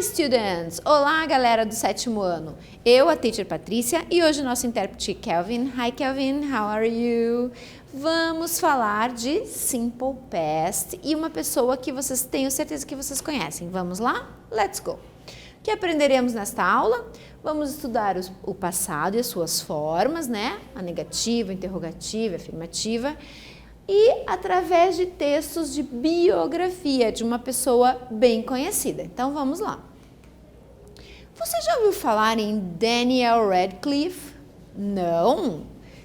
Hi students! Olá galera do 7º ano. Eu, a teacher Patrícia, e hoje nosso intérprete Kelvin. Hi Kelvin, how are you? Vamos falar de Simple Past e uma pessoa que vocês tenho certeza que vocês conhecem. Vamos lá? Let's go! O que aprenderemos nesta aula? Vamos estudar o passado e as suas formas, né? A negativa, a interrogativa, a afirmativa. E através de textos de biografia de uma pessoa bem conhecida. Então, vamos lá. Você já ouviu falar em Daniel Radcliffe? Não?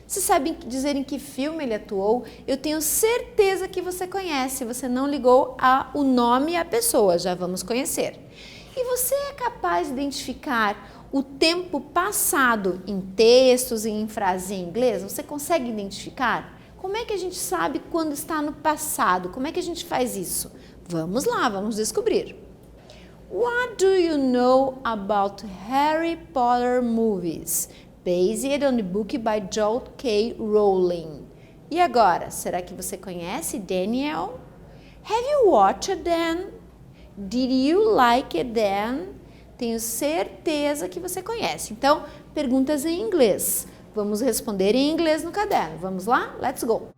Você sabe dizer em que filme ele atuou? Eu tenho certeza que você conhece. Você não ligou o nome e a pessoa, já vamos conhecer. E você é capaz de identificar o tempo passado em textos e em frases em inglês? Você consegue identificar? Como é que a gente sabe quando está no passado? Como é que a gente faz isso? Vamos lá, vamos descobrir. What do you know about Harry Potter movies? Based on the book by J.K. Rowling. E agora, será que você conhece Daniel? Have you watched them? Did you like them? Tenho certeza que você conhece. Então, perguntas em inglês. Vamos responder em inglês no caderno. Vamos lá? Let's go!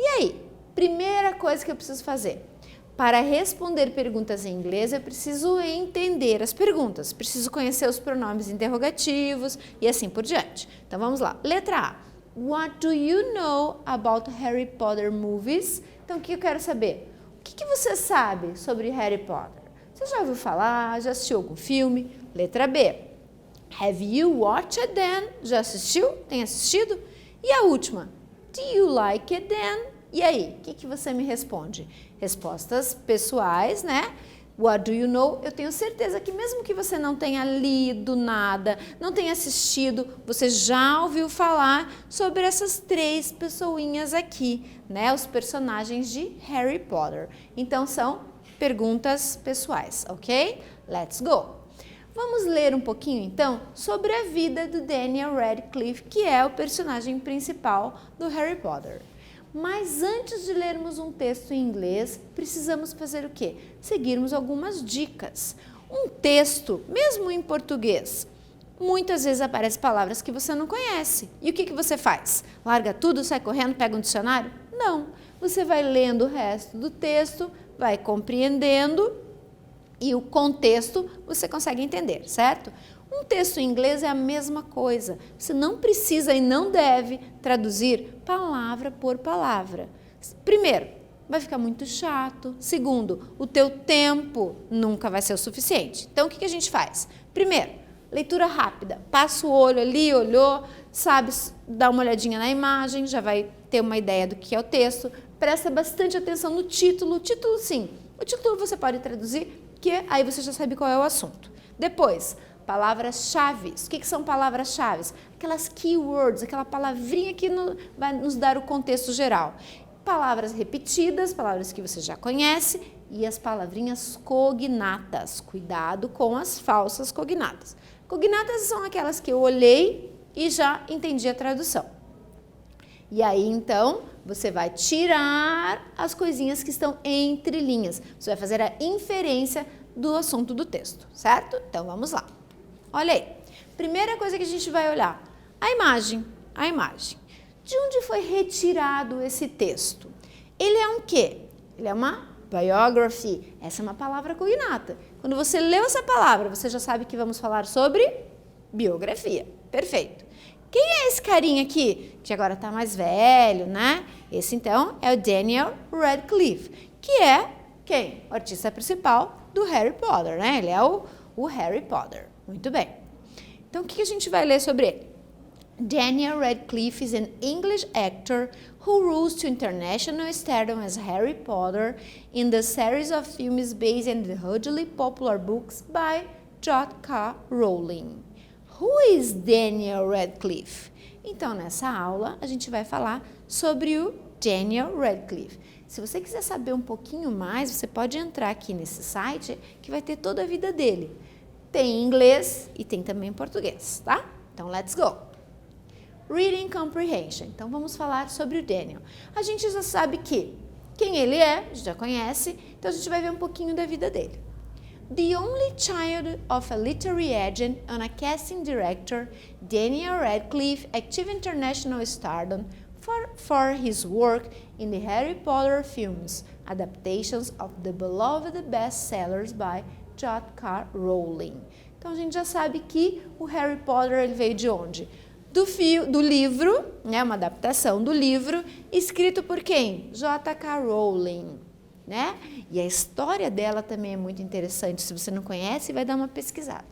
E aí, primeira coisa que eu preciso fazer. Para responder perguntas em inglês, eu preciso entender as perguntas. Preciso conhecer os pronomes interrogativos e assim por diante. Então, vamos lá. Letra A. What do you know about Harry Potter movies? Então, o que eu quero saber? O que você sabe sobre Harry Potter? Você já ouviu falar? Já assistiu algum filme? Letra B. Have you watched them? Já assistiu? Tem assistido? E a última. Do you like them? E aí, o que você me responde? Respostas pessoais, né? What do you know? Eu tenho certeza que mesmo que você não tenha lido nada, não tenha assistido, você já ouviu falar sobre essas três pessoinhas aqui, né? Os personagens de Harry Potter. Então, são perguntas pessoais, ok? Let's go! Vamos ler um pouquinho, então, sobre a vida do Daniel Radcliffe, que é o personagem principal do Harry Potter. Mas antes de lermos um texto em inglês, precisamos fazer o quê? Seguirmos algumas dicas. Um texto, mesmo em português, muitas vezes aparecem palavras que você não conhece. E o que você faz? Larga tudo, sai correndo, pega um dicionário? Não. Você vai lendo o resto do texto, vai compreendendo e o contexto você consegue entender, certo? Um texto em inglês é a mesma coisa. Você não precisa e não deve traduzir palavra por palavra. Primeiro, vai ficar muito chato. Segundo, o teu tempo nunca vai ser o suficiente. Então, o que a gente faz? Primeiro, leitura rápida. Passa o olho ali, olhou, sabe, dá uma olhadinha na imagem, já vai ter uma ideia do que é o texto. Presta bastante atenção no título. O título, sim. O título você pode traduzir, que aí você já sabe qual é o assunto. Depois, palavras-chave. O que são palavras-chave? Aquelas keywords, aquela palavrinha que vai nos dar o contexto geral. Palavras repetidas, palavras que você já conhece, e as palavrinhas cognatas. Cuidado com as falsas cognatas. Cognatas são aquelas que eu olhei e já entendi a tradução. E aí, então, você vai tirar as coisinhas que estão entre linhas. Você vai fazer a inferência do assunto do texto, certo? Então, vamos lá. Olha aí. Primeira coisa que a gente vai olhar, a imagem. A imagem. De onde foi retirado esse texto? Ele é um quê? Ele é uma biography. Essa é uma palavra cognata. Quando você leu essa palavra, você já sabe que vamos falar sobre biografia. Perfeito. Quem é esse carinha aqui? Que agora está mais velho, né? Esse, então, é o Daniel Radcliffe, que é quem? O artista principal do Harry Potter, né? Ele é o Harry Potter. Muito bem. Então, o que a gente vai ler sobre ele? Daniel Radcliffe is an English actor who rose to international stardom as Harry Potter in the series of films based on the hugely popular books by J.K. Rowling. Who is Daniel Radcliffe? Então, nessa aula, a gente vai falar sobre o Daniel Radcliffe. Se você quiser saber um pouquinho mais, você pode entrar aqui nesse site que vai ter toda a vida dele. Tem em inglês e tem também em português, tá? Então, let's go! Reading Comprehension. Então, vamos falar sobre o Daniel. A gente já sabe que quem ele é, a gente já conhece, então a gente vai ver um pouquinho da vida dele. The only child of a literary agent and a casting director, Daniel Radcliffe achieved international stardom for his work in the Harry Potter films, adaptations of the beloved bestsellers by J.K. Rowling. Então, a gente já sabe que o Harry Potter ele veio de onde? Do livro, né, uma adaptação do livro, escrito por quem? J.K. Rowling, né? E a história dela também é muito interessante. Se você não conhece, vai dar uma pesquisada.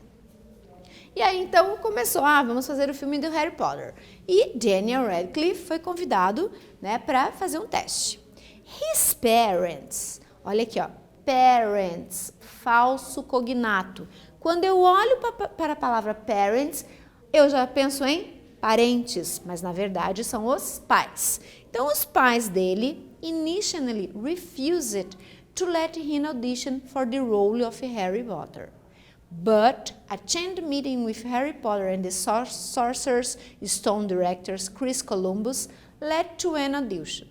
E aí, então, começou, vamos fazer o filme do Harry Potter. E Daniel Radcliffe foi convidado, né, para fazer um teste. His parents, olha aqui, ó, parents, falso cognato. Quando eu olho para a palavra parents, eu já penso em parentes, mas na verdade são os pais. Então, os pais dele initially refused to let him audition for the role of Harry Potter. But a chained meeting with Harry Potter and the Sorcerer's Stone directors Chris Columbus led to an audition.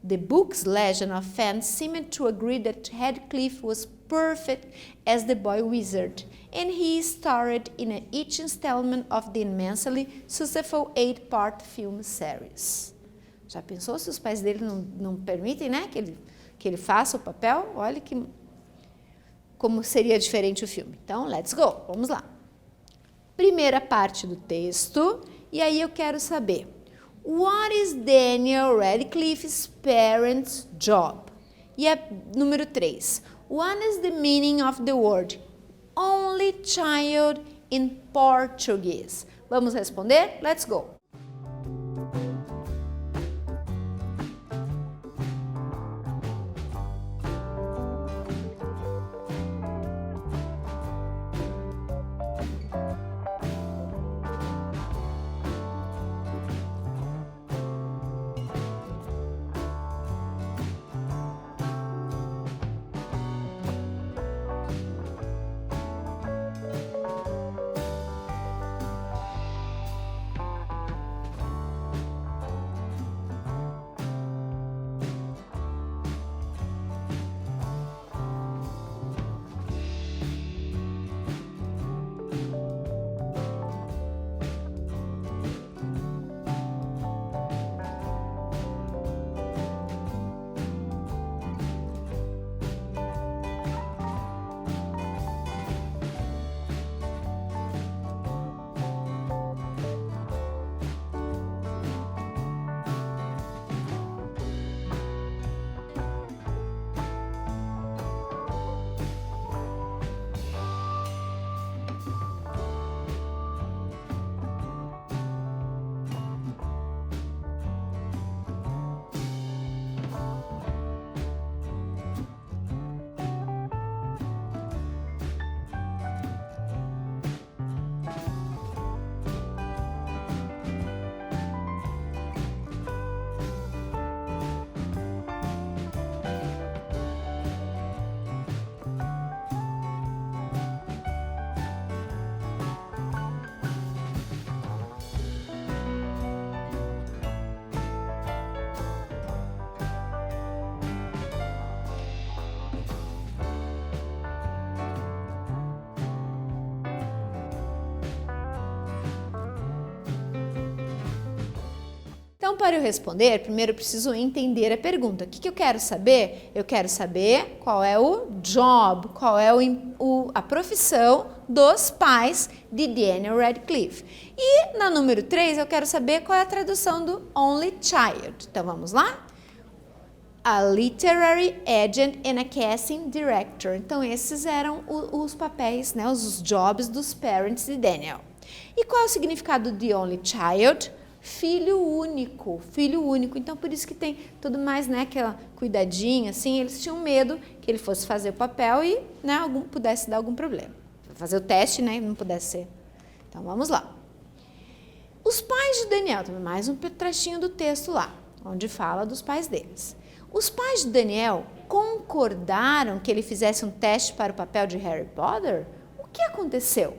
The book's legion of fans seemed to agree that Radcliffe was perfect as the boy wizard, and he starred in each installment of the immensely successful 8-part film series. Já pensou se os pais dele não permitem, né, que ele faça o papel? Olha como seria diferente o filme. Então, let's go, vamos lá. Primeira parte do texto, e aí eu quero saber, what is Daniel Radcliffe's parents' job? E a número 3, what is the meaning of the word only child in Portuguese? Vamos responder? Let's go! Então, para eu responder, primeiro eu preciso entender a pergunta. O que eu quero saber? Eu quero saber qual é o job, qual é a profissão dos pais de Daniel Radcliffe. E na número 3, eu quero saber qual é a tradução do only child. Então, vamos lá? A literary agent and a casting director. Então, esses eram os papéis, né, os jobs dos parents de Daniel. E qual é o significado de only child? Filho único, filho único. Então, por isso que tem tudo mais, né, aquela cuidadinha, assim, eles tinham medo que ele fosse fazer o papel e, né, pudesse dar algum problema. Fazer o teste, né, e não pudesse ser. Então, vamos lá. Os pais de Daniel, também mais um trechinho do texto lá, onde fala dos pais deles. Os pais de Daniel concordaram que ele fizesse um teste para o papel de Harry Potter? O que aconteceu?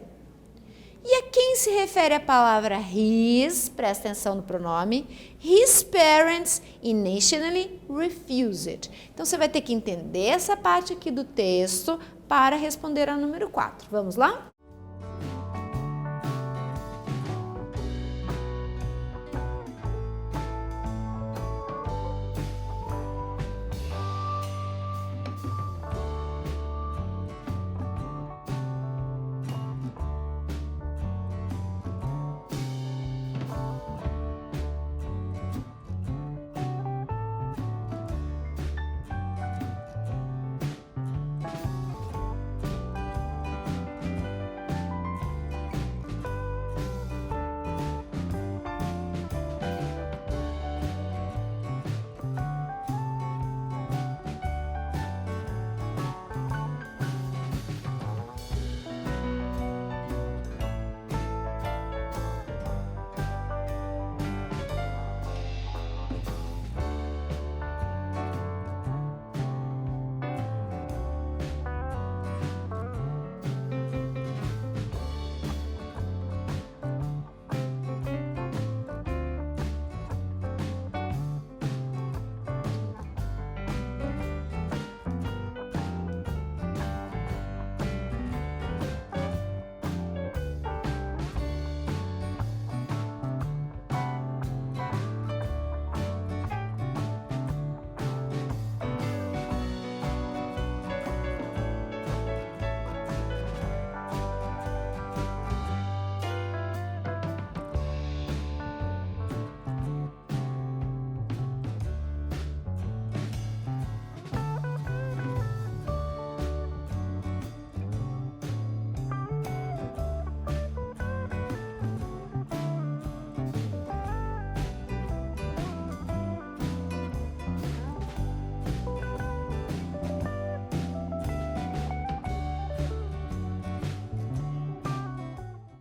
E a quem se refere a palavra his, presta atenção no pronome, his parents initially refused. Então, você vai ter que entender essa parte aqui do texto para responder ao número 4. Vamos lá?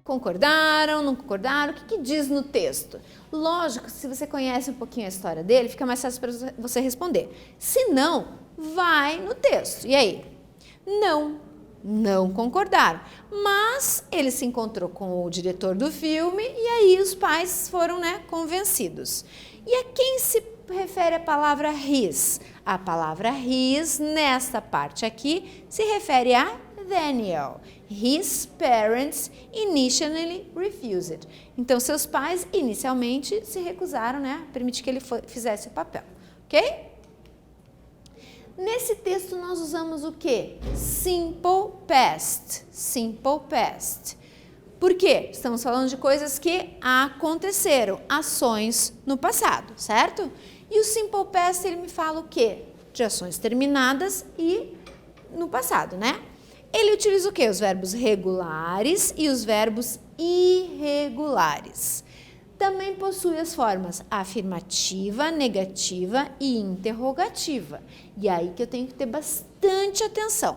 Concordaram, não concordaram? O que diz no texto? Lógico, se você conhece um pouquinho a história dele, fica mais fácil para você responder. Se não, vai no texto. E aí? Não concordaram. Mas ele se encontrou com o diretor do filme e aí os pais foram, né, convencidos. E a quem se refere a palavra his? A palavra his, nesta parte aqui, se refere a Daniel. His parents initially refused. Então, seus pais inicialmente se recusaram, né, a permitir que ele fizesse o papel, ok? Nesse texto nós usamos o quê? Simple past. Simple past. Por quê? Estamos falando de coisas que aconteceram, ações no passado, certo? E o simple past, ele me fala o quê? De ações terminadas e no passado, né? Ele utiliza o quê? Os verbos regulares e os verbos irregulares. Também possui as formas afirmativa, negativa e interrogativa. E aí que eu tenho que ter bastante atenção.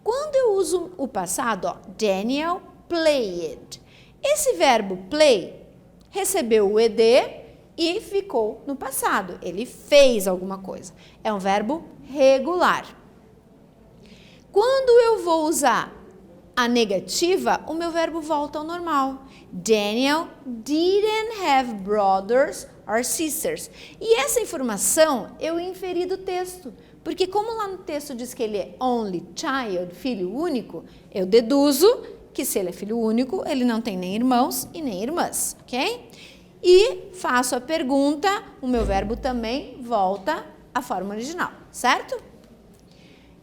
Quando eu uso o passado, ó, Daniel played. Esse verbo play recebeu o ed e ficou no passado. Ele fez alguma coisa. É um verbo regular. Quando eu vou usar a negativa, o meu verbo volta ao normal. Daniel didn't have brothers or sisters. E essa informação eu inferi do texto. Porque como lá no texto diz que ele é only child, filho único, eu deduzo que se ele é filho único, ele não tem nem irmãos e nem irmãs, ok? e faço a pergunta, o meu verbo também volta à forma original, certo?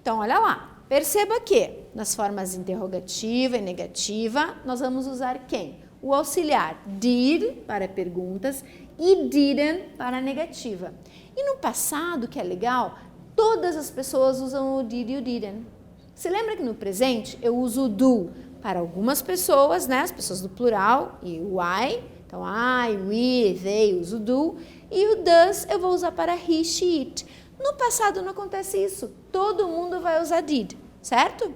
Então, olha lá, perceba que nas formas interrogativa e negativa, nós vamos usar quem? O auxiliar did para perguntas e didn't para negativa. E no passado, que é legal, todas as pessoas usam o did e o didn't. Você lembra que no presente eu uso o do para algumas pessoas, né? As pessoas do plural e o I. Então, I, we, they, uso do. E o does eu vou usar para he, she, it. No passado não acontece isso. Todo mundo vai usar did, certo?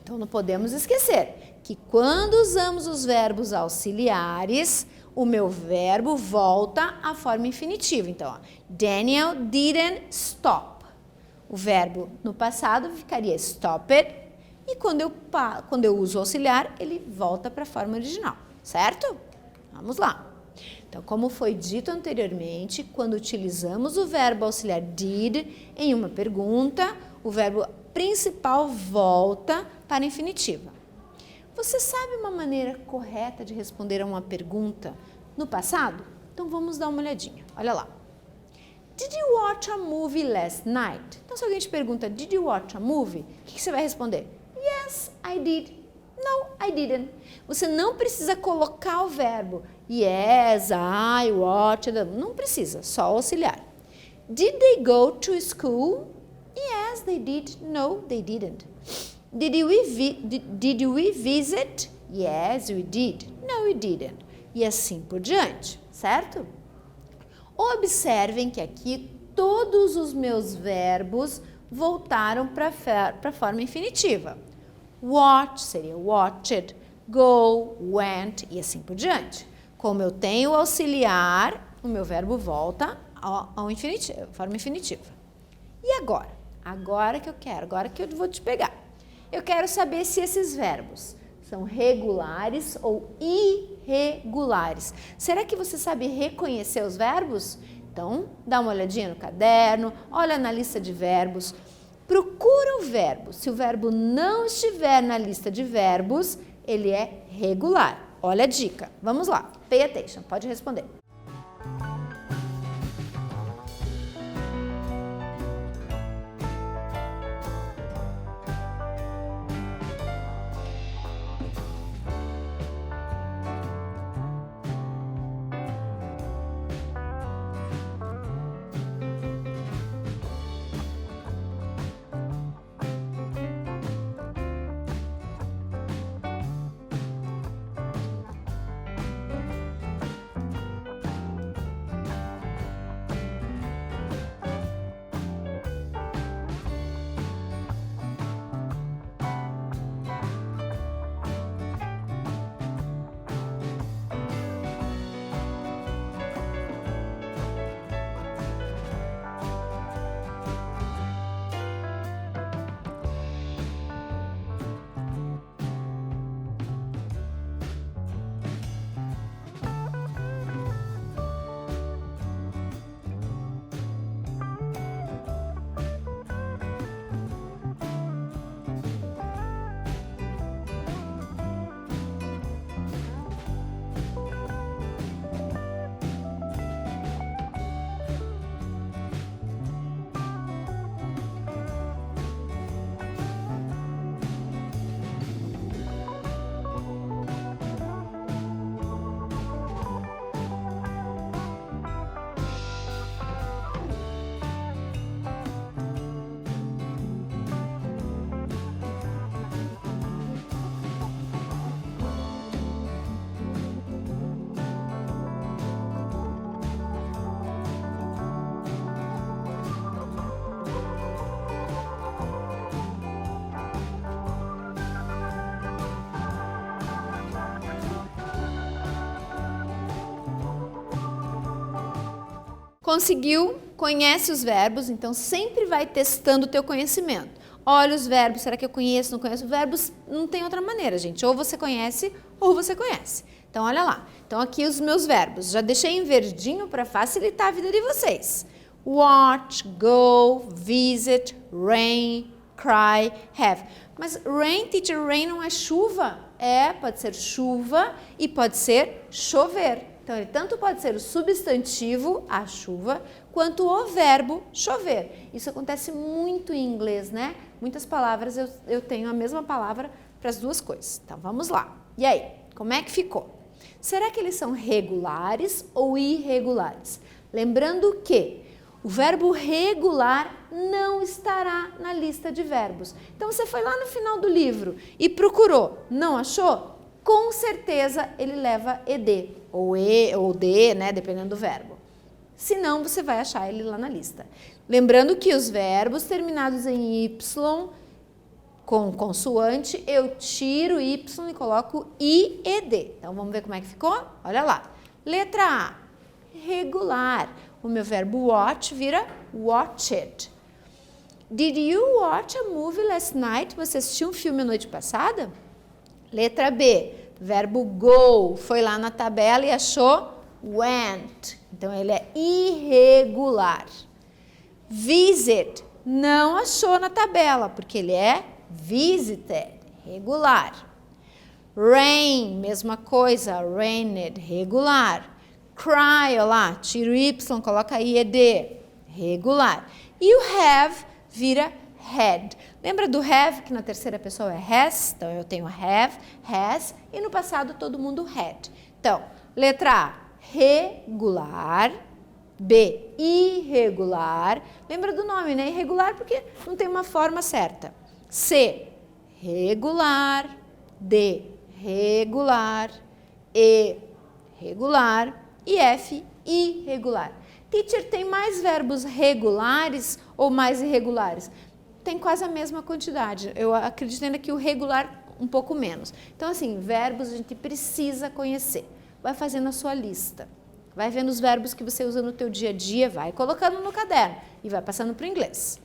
Então, não podemos esquecer que quando usamos os verbos auxiliares, o meu verbo volta à forma infinitiva. Então, ó, Daniel didn't stop. O verbo no passado ficaria stopped e quando eu uso o auxiliar, ele volta para a forma original, certo? Vamos lá. Então, como foi dito anteriormente, quando utilizamos o verbo auxiliar did em uma pergunta, o verbo principal volta para a infinitiva. Você sabe uma maneira correta de responder a uma pergunta no passado? Então, vamos dar uma olhadinha. Olha lá. Did you watch a movie last night? Então, se alguém te pergunta, did you watch a movie? O que você vai responder? Yes, I did. No, I didn't. Você não precisa colocar o verbo. Yes, I watched. Não precisa, só auxiliar. Did they go to school? Yes, they did. No, they didn't. Did we visit? Yes, we did. No, we didn't. E assim por diante, certo? Observem que aqui todos os meus verbos voltaram para a forma infinitiva. Watch seria watched, go, went e assim por diante. Como eu tenho o auxiliar, o meu verbo volta ao infinitivo, forma infinitiva. E agora? Agora que eu vou te pegar. Eu quero saber se esses verbos são regulares ou irregulares. Será que você sabe reconhecer os verbos? Então, dá uma olhadinha no caderno, olha na lista de verbos, procura o verbo. Se o verbo não estiver na lista de verbos, ele é regular. Olha a dica. Vamos lá. Pay attention. Pode responder. Conseguiu? Conhece os verbos, então sempre vai testando o teu conhecimento. Olha os verbos, será que eu conheço, não conheço? Verbos não tem outra maneira, gente. Ou você conhece, ou você conhece. Então, olha lá. Então, aqui os meus verbos. Já deixei em verdinho para facilitar a vida de vocês. Watch, go, visit, rain, cry, have. Mas rain, teacher, rain não é chuva? É, pode ser chuva e pode ser chover. Então, ele tanto pode ser o substantivo, a chuva, quanto o verbo chover. Isso acontece muito em inglês, né? Muitas palavras eu tenho a mesma palavra para as duas coisas. Então, vamos lá. E aí, como é que ficou? Será que eles são regulares ou irregulares? Lembrando que o verbo regular não estará na lista de verbos. Então, você foi lá no final do livro e procurou, não achou? Com certeza ele leva ed, ou e, ou de, né, dependendo do verbo. Se não, você vai achar ele lá na lista. Lembrando que os verbos terminados em y, com consoante, eu tiro y e coloco ied. Então, vamos ver como é que ficou? Olha lá. Letra A, regular. O meu verbo watch vira watched. Did you watch a movie last night? Você assistiu um filme a noite passada? Letra B, verbo go. Foi lá na tabela e achou went. Então, ele é irregular. Visit, não achou na tabela, porque ele é visited, regular. Rain, mesma coisa, rained, regular. Cry, olha lá, tira o y, coloca ied, regular. E o have vira had. Lembra do have, que na terceira pessoa é has? Então, eu tenho have, has, e no passado todo mundo had. Então, letra A, regular. B, irregular. Lembra do nome, né? Irregular porque não tem uma forma certa. C, regular. D, regular. E, regular. E F, irregular. Teacher, tem mais verbos regulares ou mais irregulares? Tem quase a mesma quantidade. Eu acredito ainda que o regular um pouco menos. Então, assim, verbos a gente precisa conhecer. Vai fazendo a sua lista. Vai vendo os verbos que você usa no teu dia a dia, vai colocando no caderno e vai passando para o inglês.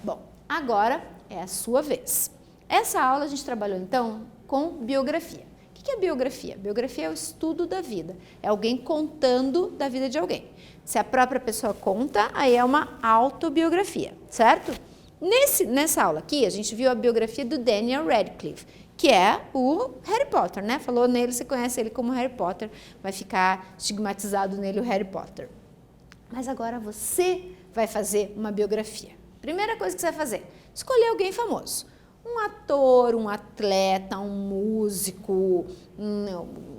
Bom, agora é a sua vez. Essa aula a gente trabalhou, então, com biografia. O que é biografia? Biografia é o estudo da vida. É alguém contando da vida de alguém. Se a própria pessoa conta, aí é uma autobiografia, certo? Nessa aula aqui, a gente viu a biografia do Daniel Radcliffe, que é o Harry Potter, né? Falou nele, você conhece ele como Harry Potter, vai ficar estigmatizado nele o Harry Potter. Mas agora você vai fazer uma biografia. Primeira coisa que você vai fazer, escolher alguém famoso. Um ator, um atleta, um músico,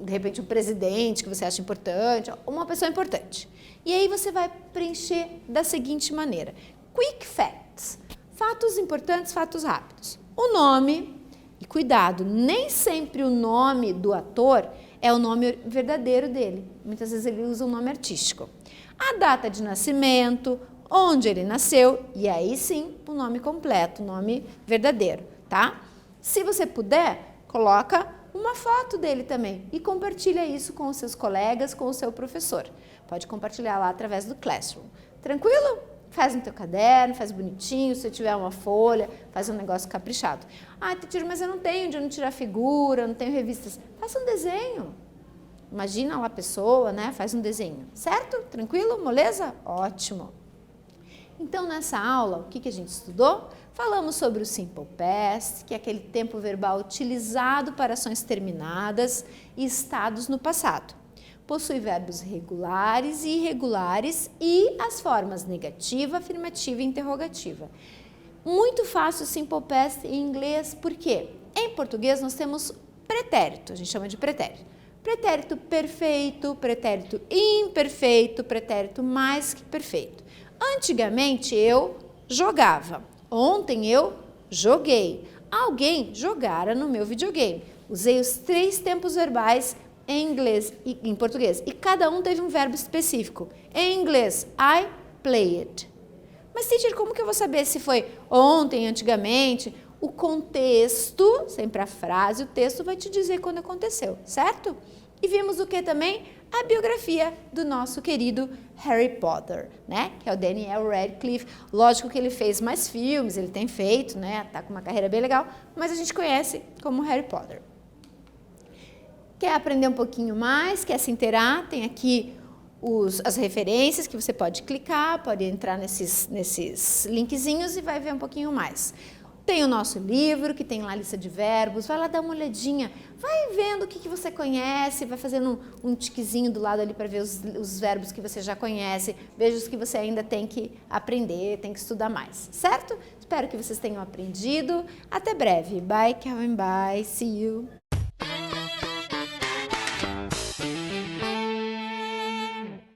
de repente um presidente que você acha importante, uma pessoa importante. E aí você vai preencher da seguinte maneira. Quick facts, fatos importantes, fatos rápidos. O nome, e cuidado, nem sempre o nome do ator é o nome verdadeiro dele. Muitas vezes ele usa um nome artístico. A data de nascimento, onde ele nasceu, e aí sim o nome completo, o nome verdadeiro, tá? Se você puder, coloca uma foto dele também e compartilha isso com os seus colegas, com o seu professor. Pode compartilhar lá através do Classroom. Tranquilo? Faz no teu caderno, faz bonitinho, se tiver uma folha, faz um negócio caprichado. Ah, teacher, mas eu não tenho de onde tirar figura, não tenho revistas. Faça um desenho. Imagina lá a pessoa, né? Faz um desenho. Certo? Tranquilo? Moleza? Ótimo. Então, nessa aula, o que a gente estudou? Falamos sobre o Simple Past, que é aquele tempo verbal utilizado para ações terminadas e estados no passado. Possui verbos regulares e irregulares e as formas negativa, afirmativa e interrogativa. Muito fácil o Simple Past em inglês, porque em português nós temos pretérito, a gente chama de pretérito. Pretérito perfeito, pretérito imperfeito, pretérito mais que perfeito. Antigamente eu jogava, ontem eu joguei, alguém jogara no meu videogame. Usei os 3 tempos verbais em inglês e em português, e cada um teve um verbo específico. Em inglês, I played. Mas, teacher, como que eu vou saber se foi ontem, antigamente? O contexto, sempre a frase, o texto vai te dizer quando aconteceu, certo? E vimos o que também? A biografia do nosso querido Harry Potter, né? Que é o Daniel Radcliffe. Lógico que ele fez mais filmes, ele tem feito, né? Tá com uma carreira bem legal, mas a gente conhece como Harry Potter. Quer aprender um pouquinho mais? Quer se inteirar? Tem aqui as referências que você pode clicar, pode entrar nesses linkzinhos e vai ver um pouquinho mais. Tem o nosso livro, que tem lá a lista de verbos, vai lá dar uma olhadinha, vai vendo o que você conhece, vai fazendo um tiquezinho do lado ali para ver os verbos que você já conhece, veja os que você ainda tem que aprender, tem que estudar mais, certo? Espero que vocês tenham aprendido. Até breve. Bye, Calvin, bye, see you.